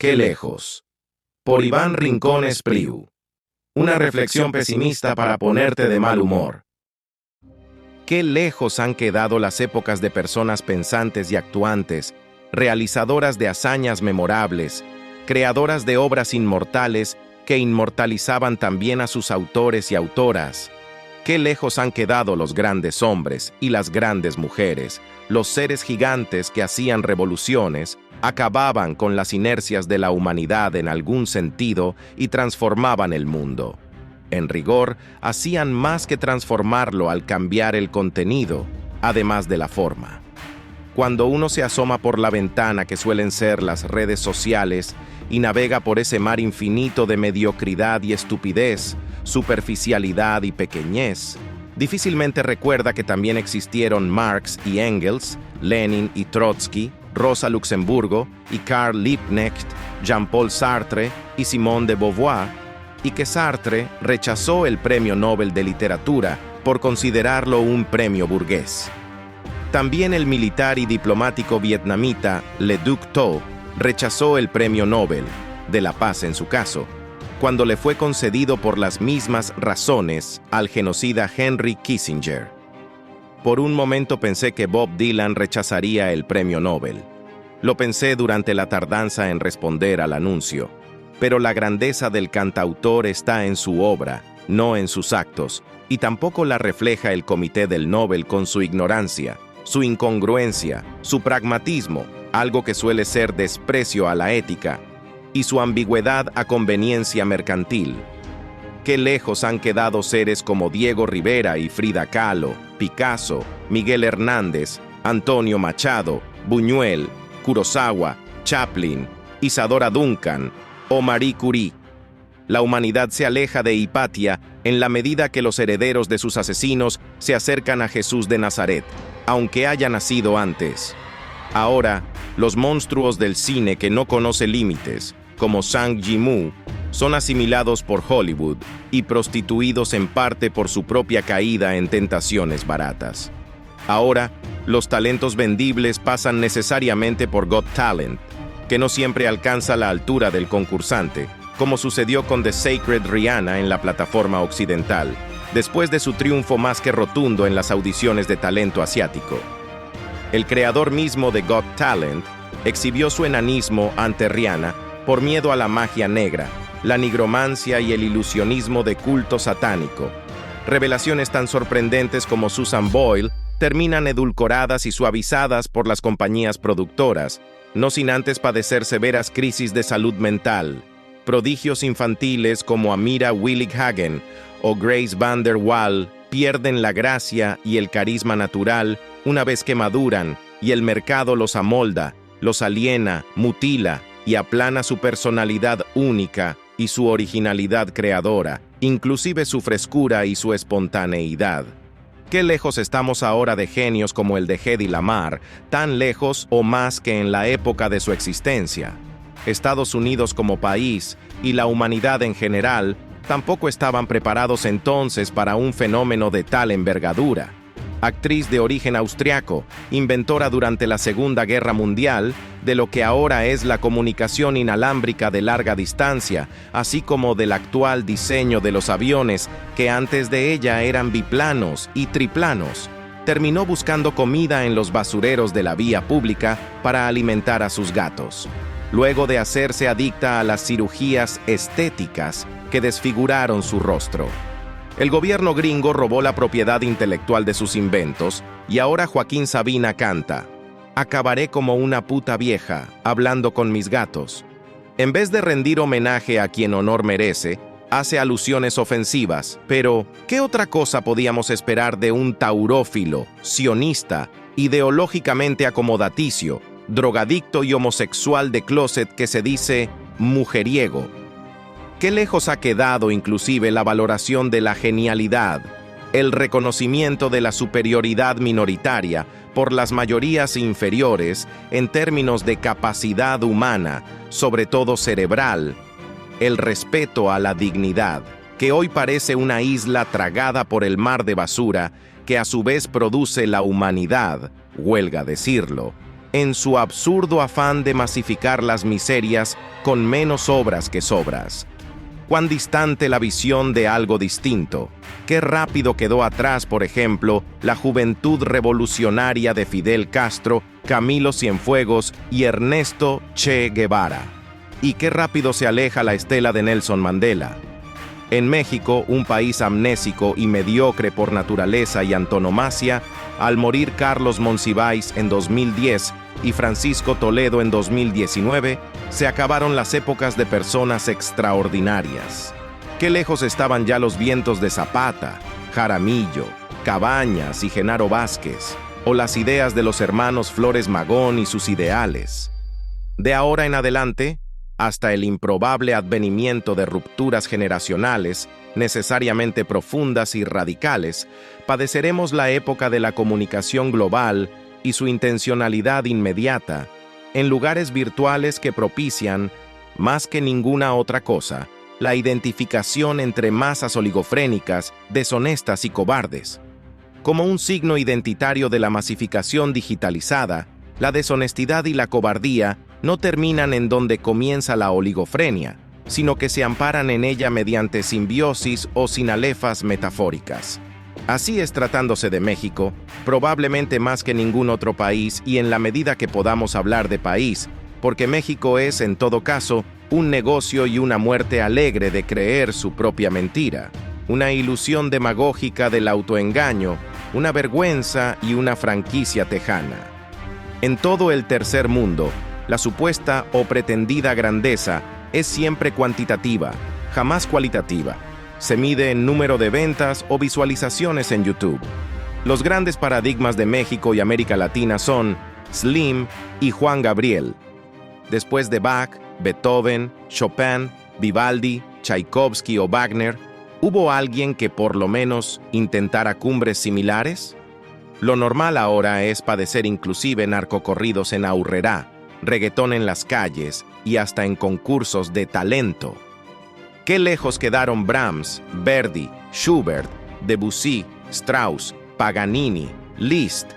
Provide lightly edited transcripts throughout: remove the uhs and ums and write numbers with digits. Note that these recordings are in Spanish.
Qué lejos. Por Iván Rincón Espriu. Una reflexión pesimista para ponerte de mal humor. Qué lejos han quedado las épocas de personas pensantes y actuantes, realizadoras de hazañas memorables, creadoras de obras inmortales que inmortalizaban también a sus autores y autoras. Qué lejos han quedado los grandes hombres y las grandes mujeres, los seres gigantes que hacían revoluciones, acababan con las inercias de la humanidad en algún sentido y transformaban el mundo. En rigor, hacían más que transformarlo al cambiar el contenido, además de la forma. Cuando uno se asoma por la ventana que suelen ser las redes sociales y navega por ese mar infinito de mediocridad y estupidez, superficialidad y pequeñez, difícilmente recuerda que también existieron Marx y Engels, Lenin y Trotsky, Rosa Luxemburgo y Karl Liebknecht, Jean-Paul Sartre y Simone de Beauvoir, y que Sartre rechazó el Premio Nobel de Literatura por considerarlo un premio burgués. También el militar y diplomático vietnamita Le Duc Tho rechazó el Premio Nobel, de la Paz en su caso, cuando le fue concedido por las mismas razones al genocida Henry Kissinger. Por un momento pensé que Bob Dylan rechazaría el Premio Nobel. Lo pensé durante la tardanza en responder al anuncio, pero la grandeza del cantautor está en su obra, no en sus actos, y tampoco la refleja el Comité del Nobel con su ignorancia, su incongruencia, su pragmatismo, algo que suele ser desprecio a la ética, y su ambigüedad a conveniencia mercantil. Qué lejos han quedado seres como Diego Rivera y Frida Kahlo, Picasso, Miguel Hernández, Antonio Machado, Buñuel, Kurosawa, Chaplin, Isadora Duncan o Marie Curie. La humanidad se aleja de Hipatia en la medida que los herederos de sus asesinos se acercan a Jesús de Nazaret, aunque haya nacido antes. Ahora, los monstruos del cine que no conoce límites, como Zhang Yimou, son asimilados por Hollywood y prostituidos en parte por su propia caída en tentaciones baratas. Ahora, los talentos vendibles pasan necesariamente por Got Talent, que no siempre alcanza la altura del concursante, como sucedió con The Sacred Rihanna en la plataforma occidental, después de su triunfo más que rotundo en las audiciones de talento asiático. El creador mismo de Got Talent exhibió su enanismo ante Rihanna por miedo a la magia negra, la nigromancia y el ilusionismo de culto satánico. Revelaciones tan sorprendentes como Susan Boyle terminan edulcoradas y suavizadas por las compañías productoras, no sin antes padecer severas crisis de salud mental. Prodigios infantiles como Amira Willig-Hagen o Grace Van der Waal pierden la gracia y el carisma natural una vez que maduran y el mercado los amolda, los aliena, mutila y aplana su personalidad única y su originalidad creadora, inclusive su frescura y su espontaneidad. Qué lejos estamos ahora de genios como el de Hedy Lamarr, tan lejos o más que en la época de su existencia. Estados Unidos como país y la humanidad en general tampoco estaban preparados entonces para un fenómeno de tal envergadura. Actriz de origen austriaco, inventora durante la Segunda Guerra Mundial de lo que ahora es la comunicación inalámbrica de larga distancia, así como del actual diseño de los aviones que antes de ella eran biplanos y triplanos, terminó buscando comida en los basureros de la vía pública para alimentar a sus gatos, luego de hacerse adicta a las cirugías estéticas que desfiguraron su rostro. El gobierno gringo robó la propiedad intelectual de sus inventos y ahora Joaquín Sabina canta: "Acabaré como una puta vieja, hablando con mis gatos". En vez de rendir homenaje a quien honor merece, hace alusiones ofensivas. Pero, ¿qué otra cosa podíamos esperar de un taurófilo, sionista, ideológicamente acomodaticio, drogadicto y homosexual de closet que se dice mujeriego? Qué lejos ha quedado inclusive la valoración de la genialidad, el reconocimiento de la superioridad minoritaria por las mayorías inferiores en términos de capacidad humana, sobre todo cerebral, el respeto a la dignidad, que hoy parece una isla tragada por el mar de basura que a su vez produce la humanidad, huelga decirlo, en su absurdo afán de masificar las miserias con menos obras que sobras. Cuán distante la visión de algo distinto. Qué rápido quedó atrás, por ejemplo, la juventud revolucionaria de Fidel Castro, Camilo Cienfuegos y Ernesto Che Guevara. Y qué rápido se aleja la estela de Nelson Mandela. En México, un país amnésico y mediocre por naturaleza y antonomasia, al morir Carlos Monsiváis en 2010 y Francisco Toledo en 2019, se acabaron las épocas de personas extraordinarias. Qué lejos estaban ya los vientos de Zapata, Jaramillo, Cabañas y Genaro Vázquez, o las ideas de los hermanos Flores Magón y sus ideales. De ahora en adelante, hasta el improbable advenimiento de rupturas generacionales, necesariamente profundas y radicales, padeceremos la época de la comunicación global y su intencionalidad inmediata, en lugares virtuales que propician, más que ninguna otra cosa, la identificación entre masas oligofrénicas, deshonestas y cobardes. Como un signo identitario de la masificación digitalizada, la deshonestidad y la cobardía no terminan en donde comienza la oligofrenia, sino que se amparan en ella mediante simbiosis o sinalefas metafóricas. Así es tratándose de México, probablemente más que ningún otro país y en la medida que podamos hablar de país, porque México es, en todo caso, un negocio y una muerte alegre de creer su propia mentira, una ilusión demagógica del autoengaño, una vergüenza y una franquicia tejana. En todo el tercer mundo, la supuesta o pretendida grandeza es siempre cuantitativa, jamás cualitativa. Se mide en número de ventas o visualizaciones en YouTube. Los grandes paradigmas de México y América Latina son Slim y Juan Gabriel. Después de Bach, Beethoven, Chopin, Vivaldi, Tchaikovsky o Wagner, ¿hubo alguien que por lo menos intentara cumbres similares? Lo normal ahora es padecer inclusive narcocorridos en Aurrerá, reggaetón en las calles y hasta en concursos de talento. Qué lejos quedaron Brahms, Verdi, Schubert, Debussy, Strauss, Paganini, Liszt.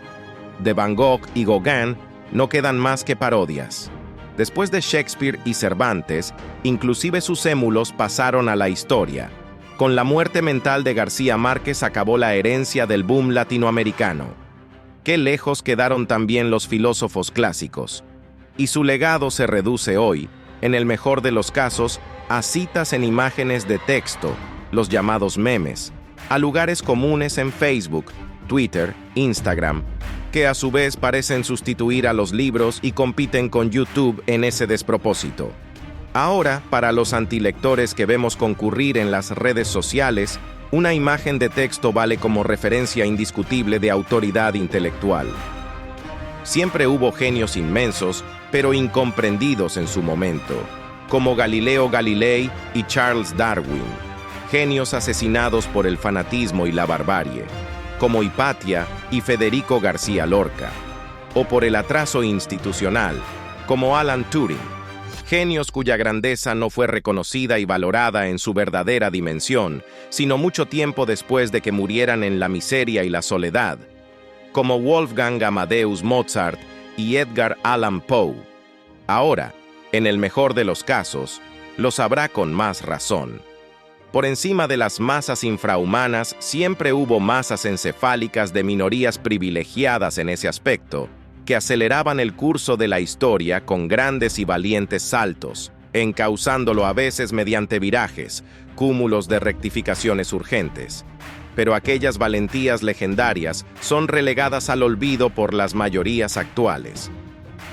De Van Gogh y Gauguin no quedan más que parodias. Después de Shakespeare y Cervantes, inclusive sus émulos pasaron a la historia. Con la muerte mental de García Márquez acabó la herencia del boom latinoamericano. Qué lejos quedaron también los filósofos clásicos. Y su legado se reduce hoy, en el mejor de los casos, a citas en imágenes de texto, los llamados memes, a lugares comunes en Facebook, Twitter, Instagram, que a su vez parecen sustituir a los libros y compiten con YouTube en ese despropósito. Ahora, para los antilectores que vemos concurrir en las redes sociales, una imagen de texto vale como referencia indiscutible de autoridad intelectual. Siempre hubo genios inmensos, pero incomprendidos en su momento, como Galileo Galilei y Charles Darwin, genios asesinados por el fanatismo y la barbarie, como Hipatia y Federico García Lorca, o por el atraso institucional, como Alan Turing, genios cuya grandeza no fue reconocida y valorada en su verdadera dimensión, sino mucho tiempo después de que murieran en la miseria y la soledad, como Wolfgang Amadeus Mozart y Edgar Allan Poe. Ahora, en el mejor de los casos, los habrá con más razón. Por encima de las masas infrahumanas siempre hubo masas encefálicas de minorías privilegiadas en ese aspecto, que aceleraban el curso de la historia con grandes y valientes saltos, encauzándolo a veces mediante virajes, cúmulos de rectificaciones urgentes. Pero aquellas valentías legendarias son relegadas al olvido por las mayorías actuales.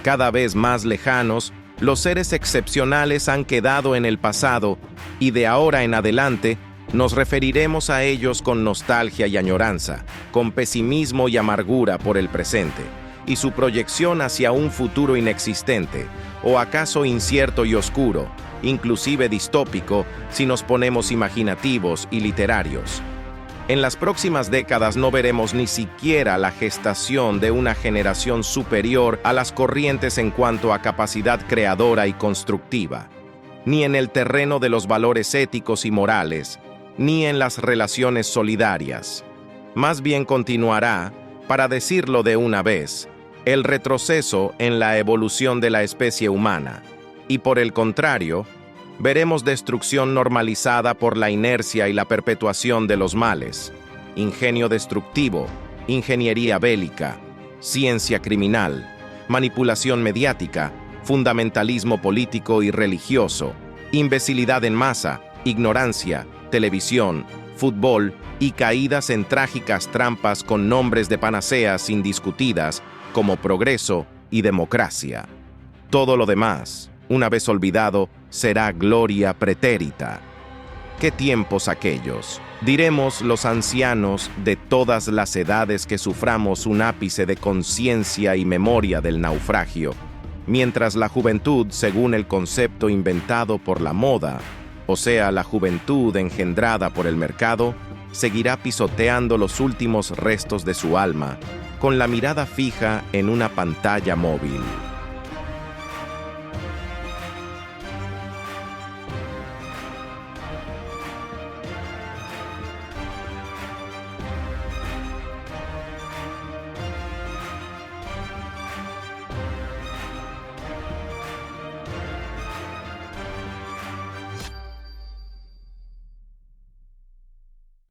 Cada vez más lejanos, los seres excepcionales han quedado en el pasado y de ahora en adelante nos referiremos a ellos con nostalgia y añoranza, con pesimismo y amargura por el presente, y su proyección hacia un futuro inexistente, o acaso incierto y oscuro, inclusive distópico si nos ponemos imaginativos y literarios. En las próximas décadas no veremos ni siquiera la gestación de una generación superior a las corrientes en cuanto a capacidad creadora y constructiva, ni en el terreno de los valores éticos y morales, ni en las relaciones solidarias. Más bien continuará, para decirlo de una vez, el retroceso en la evolución de la especie humana, y por el contrario, veremos destrucción normalizada por la inercia y la perpetuación de los males, ingenio destructivo, ingeniería bélica, ciencia criminal, manipulación mediática, fundamentalismo político y religioso, imbecilidad en masa, ignorancia, televisión, fútbol y caídas en trágicas trampas con nombres de panaceas indiscutidas como progreso y democracia. Todo lo demás, una vez olvidado, será gloria pretérita. ¿Qué tiempos aquellos? Diremos los ancianos de todas las edades que suframos un ápice de conciencia y memoria del naufragio, mientras la juventud, según el concepto inventado por la moda, o sea, la juventud engendrada por el mercado, seguirá pisoteando los últimos restos de su alma, con la mirada fija en una pantalla móvil.